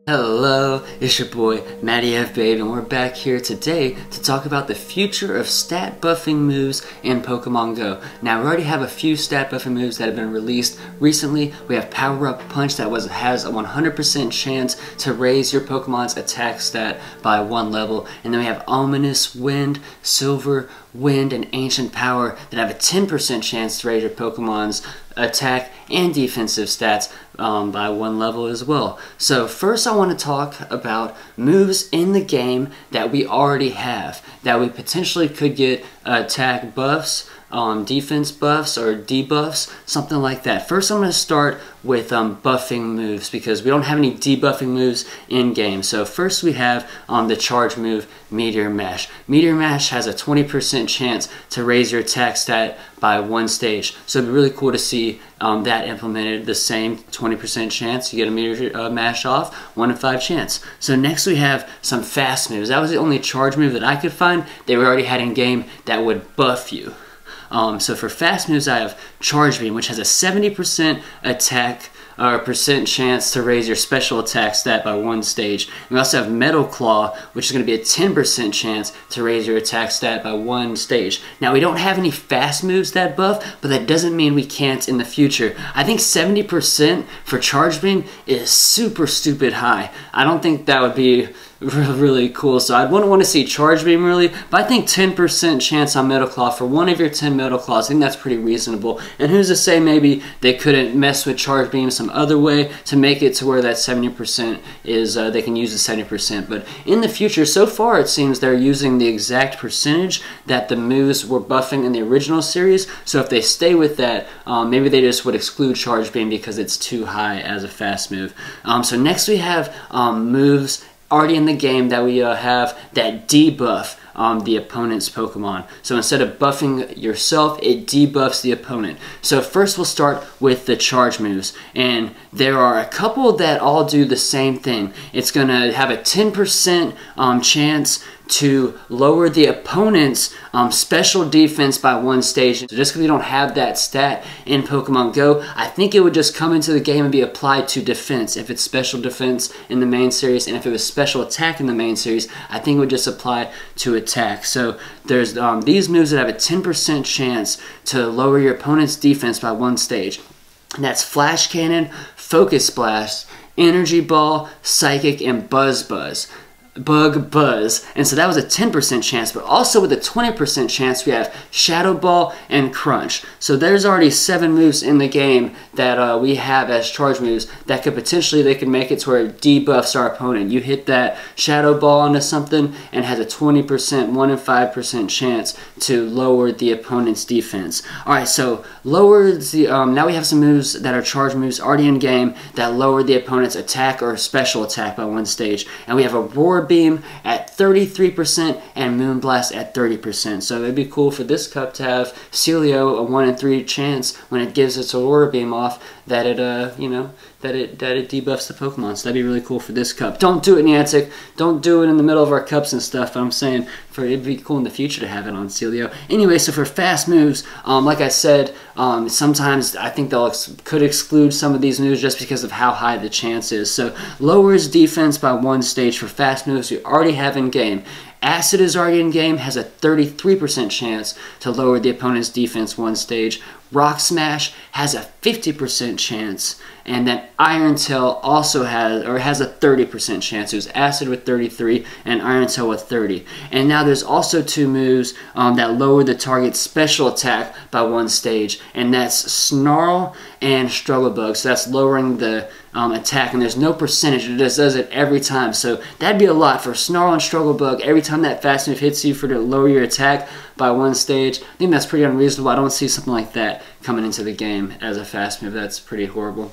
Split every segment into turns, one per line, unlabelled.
Hello, it's your boy Matty F Babe, and we're back here today to talk about the future of stat buffing moves in Pokemon Go. Now, we already have a few stat buffing moves that have been released recently. We have Power Up Punch that has a 100% chance to raise your Pokemon's attack stat by 1 level, and then we have Ominous Wind, Silver Wind, and Ancient Power that have a 10% chance to raise your Pokemon's attack and defensive stats by 1 level as well. So first I want to talk about moves in the game that we already have, that we potentially could get attack buffs, defense buffs, or debuffs, something like that. First I'm going to start with buffing moves because we don't have any debuffing moves in game. So first we have the charge move Meteor Mash. Meteor Mash has a 20% chance to raise your attack stat by 1 stage. So it'd be really cool to see that implemented, the same 20% chance. You get a Meteor Mash off, 1 in 5 chance. So next we have some fast moves. That was the only charge move that I could find that we already had in game that would buff you. So for fast moves, I have Charge Beam, which has a 70% attack or percent chance to raise your special attack stat by 1 stage. And we also have Metal Claw, which is going to be a 10% chance to raise your attack stat by 1 stage. Now, we don't have any fast moves that buff, but that doesn't mean we can't in the future. I think 70% for Charge Beam is super stupid high. I don't think that would be really cool, so I wouldn't want to see Charge Beam really, but I think 10% chance on Metal Claw for 1 of your 10 Metal Claws, I think that's pretty reasonable. And who's to say maybe they couldn't mess with Charge Beam some other way to make it to where that 70% is, they can use the 70%. But in the future, so far it seems they're using the exact percentage that the moves were buffing in the original series, so if they stay with that, maybe they just would exclude Charge Beam because it's too high as a fast move. So next we have moves already in the game that we have that debuff the opponent's Pokemon. So instead of buffing yourself, it debuffs the opponent. So first we'll start with the charge moves, and there are a couple that all do the same thing. It's going to have a 10% chance to lower the opponent's special defense by 1 stage. So just because we don't have that stat in Pokemon Go, I think it would just come into the game and be applied to defense. If it's special defense in the main series, and if it was special attack in the main series, I think it would just apply to attack. So there's these moves that have a 10% chance to lower your opponent's defense by 1 stage. And that's Flash Cannon, Focus Blast, Energy Ball, Psychic, and Buzz. And so that was a 10% chance, but also with a 20% chance we have Shadow Ball and Crunch. So there's already 7 moves in the game that we have as charge moves that could potentially, they could make it to where it debuffs our opponent. You hit that Shadow Ball onto something and has a 20%, 1 in 5% chance to lower the opponent's defense. Alright, so lower the, now we have some moves that are charge moves already in game that lower the opponent's attack or special attack by 1 stage. And we have a Roar Beam at 33% and Moonblast at 30%. So it'd be cool for this cup to have Celio a 1 in 3 chance when it gives its Aurora Beam off that it that it debuffs the Pokemon. So that'd be really cool for this cup. Don't do it, Niantic. Don't do it in the middle of our cups and stuff. I'm saying it'd be cool in the future to have it on Celio. Anyway, so for fast moves, like I said, sometimes I think could exclude some of these moves just because of how high the chance is. So lowers defense by 1 stage for fast moves we already have in game. Acid is already in game, has a 33% chance to lower the opponent's defense 1 stage. Rock Smash has a 50% chance, and then Iron Tail also has a 30% chance. It was Acid with 33 and Iron Tail with 30. And now there's also 2 moves that lower the target's special attack by 1 stage, and that's Snarl and Struggle Bug. So that's lowering the attack, and there's no percentage. It just does it every time. So that'd be a lot for Snarl and Struggle Bug. Every time that fast move hits you to lower your attack by 1 stage, I think that's pretty unreasonable. I don't see something like that coming into the game as a fast move. That's pretty horrible.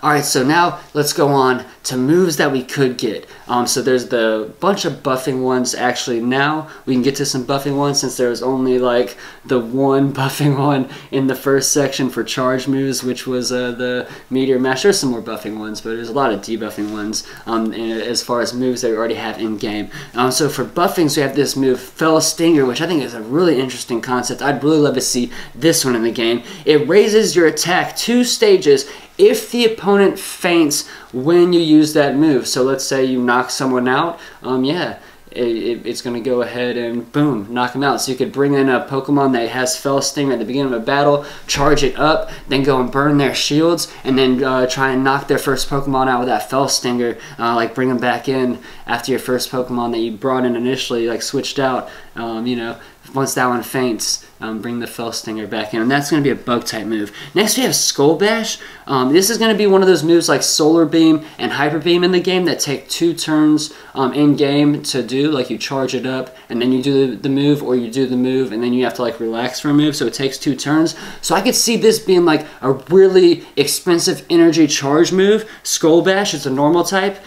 Alright, so now let's go on to moves that we could get. So there's the bunch of buffing ones. Actually, now we can get to some buffing ones since there was only like the 1 buffing one in the first section for charge moves, which was the Meteor Mash. There's some more buffing ones, but there's a lot of debuffing ones as far as moves that we already have in game. So for buffings, we have this move Fell Stinger, which I think is a really interesting concept. I'd really love to see this one in the game. It raises your attack 2 stages if the opponent faints when you use that move. So let's say you knock someone out, yeah, it's going to go ahead and boom, knock them out. So you could bring in a Pokemon that has Fell Sting at the beginning of a battle, charge it up, then go and burn their shields, and then try and knock their first Pokemon out with that Fell Stinger, like bring them back in after your first Pokemon that you brought in initially, like switched out, you know, once that one faints, bring the Fell Stinger back in, and that's going to be a bug type move. Next we have Skull Bash. This is going to be one of those moves like Solar Beam and Hyper Beam in the game that take 2 turns in game to do. Like you charge it up and then you do the move, or you do the move and then you have to like relax for a move, so it takes 2 turns. So I could see this being like a really expensive energy charge move. Skull Bash, it's a normal type.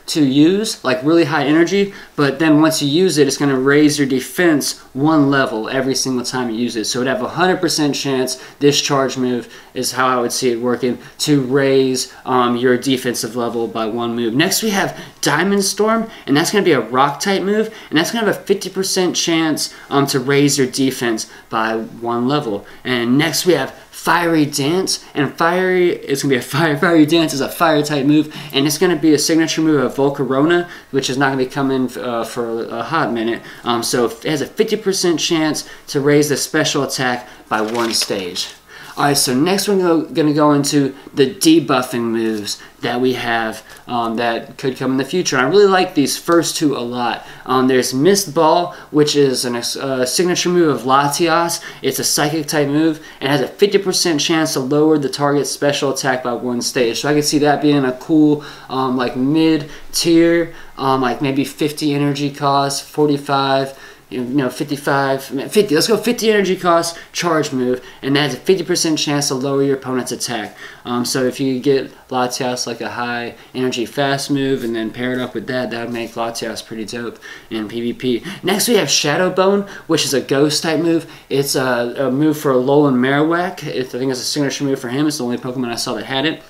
To use, like really high energy, but then once you use it, it's going to raise your defense 1 level every single time you use it. So it'd have a 100% chance, this charge move is how I would see it working, to raise your defensive level by 1 move. Next we have Diamond Storm, and that's going to be a rock type move, and that's going to have a 50% chance to raise your defense by 1 level. And next we have Fiery Dance, and it's going to be Fiery Dance is a fire type move, and it's going to be a signature move of Volcarona, which is not going to be coming for a hot minute. So it has a 50% chance to raise the special attack by 1 stage. Alright, so next we're going to go into the debuffing moves that we have that could come in the future. And I really like these first 2 a lot. There's Mist Ball, which is a signature move of Latias. It's a psychic type move and has a 50% chance to lower the target's special attack by 1 stage. So I could see that being a cool like mid-tier, like maybe 50 energy cost, 45, you know, 55, 50, let's go 50 energy cost charge move, and that has a 50% chance to lower your opponent's attack. So if you get Latias like a high energy fast move and then pair it up with that, that would make Latias pretty dope in PvP. Next we have Shadow Bone, which is a ghost type move. It's a move for Alolan Marowak. I think it's a signature move for him. It's the only Pokemon I saw that had it.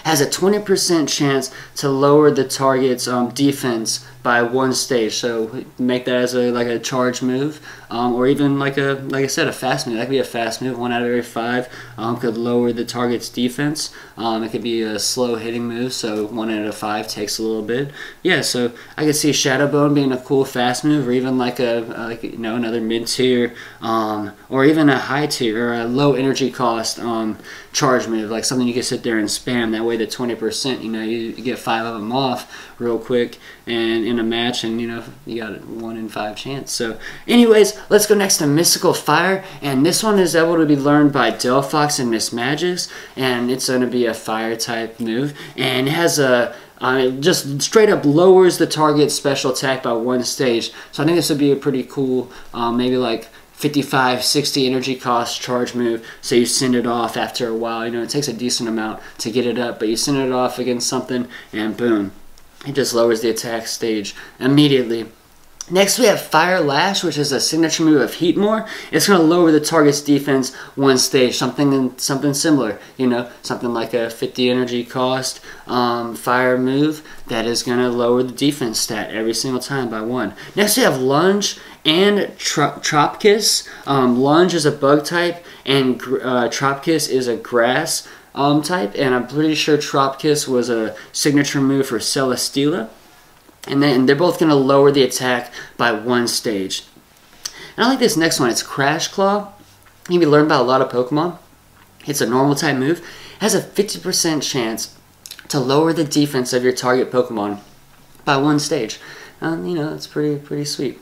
Has a 20% chance to lower the target's defense by 1 stage. So make that as like a charge move, or even like I said, a fast move. That could be a fast move. 1 out of every 5 could lower the target's defense. It could be a slow hitting move, so 1 out of 5 takes a little bit. Yeah, so I could see Shadow Bone being a cool fast move, or even like you know, another mid tier, or even a high tier or a low energy cost charge move, like something you can sit there and spam. That way, the 20%, you know, you get 5 of them off real quick, and in a match, and you know, you got a 1 in 5 chance. So anyways, let's go next to Mystical Fire, and this one is able to be learned by Delphox and Mismagius, and it's going to be a fire type move, and it has a it just straight up lowers the target's special attack by 1 stage. So I think this would be a pretty cool, maybe like 55, 60 energy cost charge move. So you send it off after a while. You know, it takes a decent amount to get it up, but you send it off against something, and boom, it just lowers the attack stage immediately. Next we have Fire Lash, which is a signature move of Heatmore. It's going to lower the target's defense 1 stage, something similar, you know, something like a 50 energy cost fire move that is going to lower the defense stat every single time by 1. Next we have Lunge and Tropkiss. Lunge is a bug type, and Tropkiss is a grass type, and I'm pretty sure Tropkiss was a signature move for Celesteela. And then they're both going to lower the attack by 1 stage. And I like this next one. It's Crash Claw. You can be learned by a lot of Pokemon. It's a normal type move. It has a 50% chance to lower the defense of your target Pokemon by 1 stage. You know, it's pretty sweet.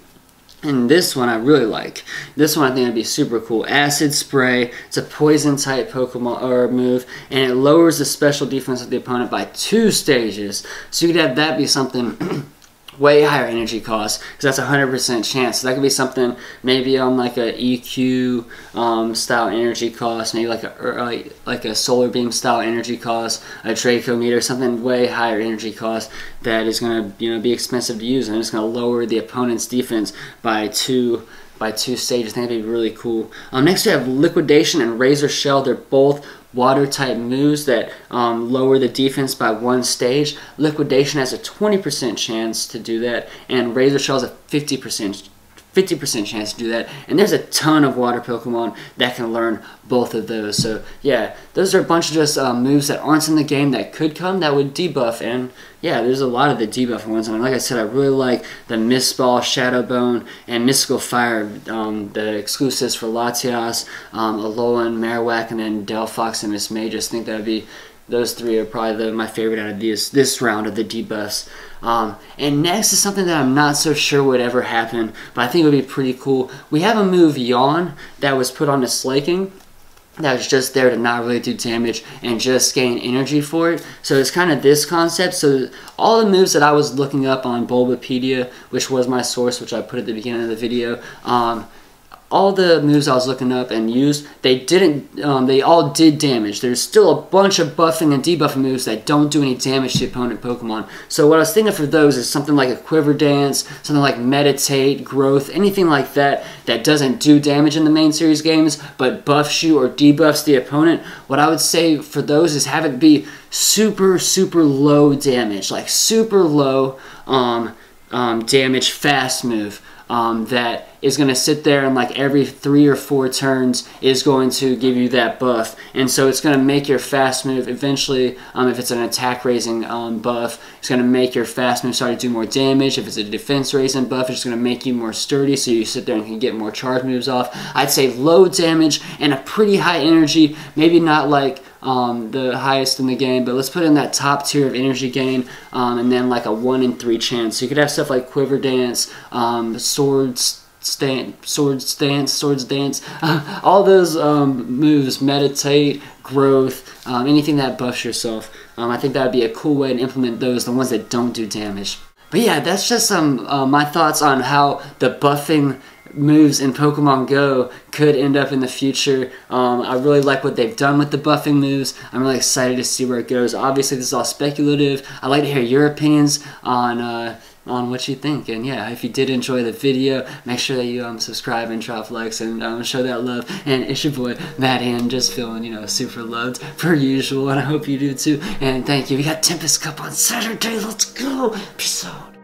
And this one I really like. This one I think would be super cool. Acid Spray. It's a poison type Pokemon or move, and it lowers the special defense of the opponent by 2 stages. So you could have that be something way higher energy cost, because that's a 100% chance. So that could be something maybe on like a EQ style energy cost, maybe like a Solar Beam style energy cost, a Draco Meter, something way higher energy cost that is going to, you know, be expensive to use, and it's going to lower the opponent's defense by 2 stages. I think that'd be really cool. Next we have Liquidation and Razor Shell. They're both water type moves that lower the defense by 1 stage. Liquidation has a 20% chance to do that, and Razor Shell has a 50% 50% chance to do that. And there's a ton of water Pokemon that can learn both of those. So yeah, those are a bunch of just moves that aren't in the game that could come that would debuff. And yeah, there's a lot of the debuffing ones. And like I said, I really like the Mist Ball, Shadow Bone, and Mystical Fire, the exclusives for Latias, Alolan, Marowak, and then Delphox and Mismagius. I think that would be, those three are probably my favorite out of this round of the debuffs. And next is something that I'm not so sure would ever happen, but I think it would be pretty cool. We have a move, Yawn, that was put on the Slaking, that was just there to not really do damage and just gain energy for it. So it's kind of this concept. So all the moves that I was looking up on Bulbapedia, which was my source, which I put at the beginning of the video, all the moves I was looking up and used, they all did damage. There's still a bunch of buffing and debuffing moves that don't do any damage to opponent Pokemon. So what I was thinking for those is something like a Quiver Dance, something like Meditate, Growth, anything like that that doesn't do damage in the main series games, but buffs you or debuffs the opponent. What I would say for those is have it be super, super low damage, like super low damage fast move. That is going to sit there and like every 3 or 4 turns is going to give you that buff. And so it's going to make your fast move eventually, if it's an attack raising buff, it's going to make your fast move start to do more damage. If it's a defense raising buff, it's going to make you more sturdy so you sit there and can get more charge moves off. I'd say low damage and a pretty high energy, maybe not like the highest in the game, but let's put in that top tier of energy gain, and then like a 1 in 3 chance. So you could have stuff like Quiver Dance, Swords Dance, all those moves, Meditate, Growth, anything that buffs yourself. I think that would be a cool way to implement those, the ones that don't do damage. But yeah, that's just my thoughts on how the buffing moves in Pokemon Go could end up in the future. I really like what they've done with the buffing moves. I'm really excited to see where it goes. Obviously, this is all speculative. I'd like to hear your opinions on what you think. And yeah, if you did enjoy the video, make sure that you subscribe and drop likes and show that love. And it's your boy Maddie, and just feeling, you know, super loved per usual, and I hope you do too. And thank you. We got Tempest Cup on Saturday. Let's go. Peace out.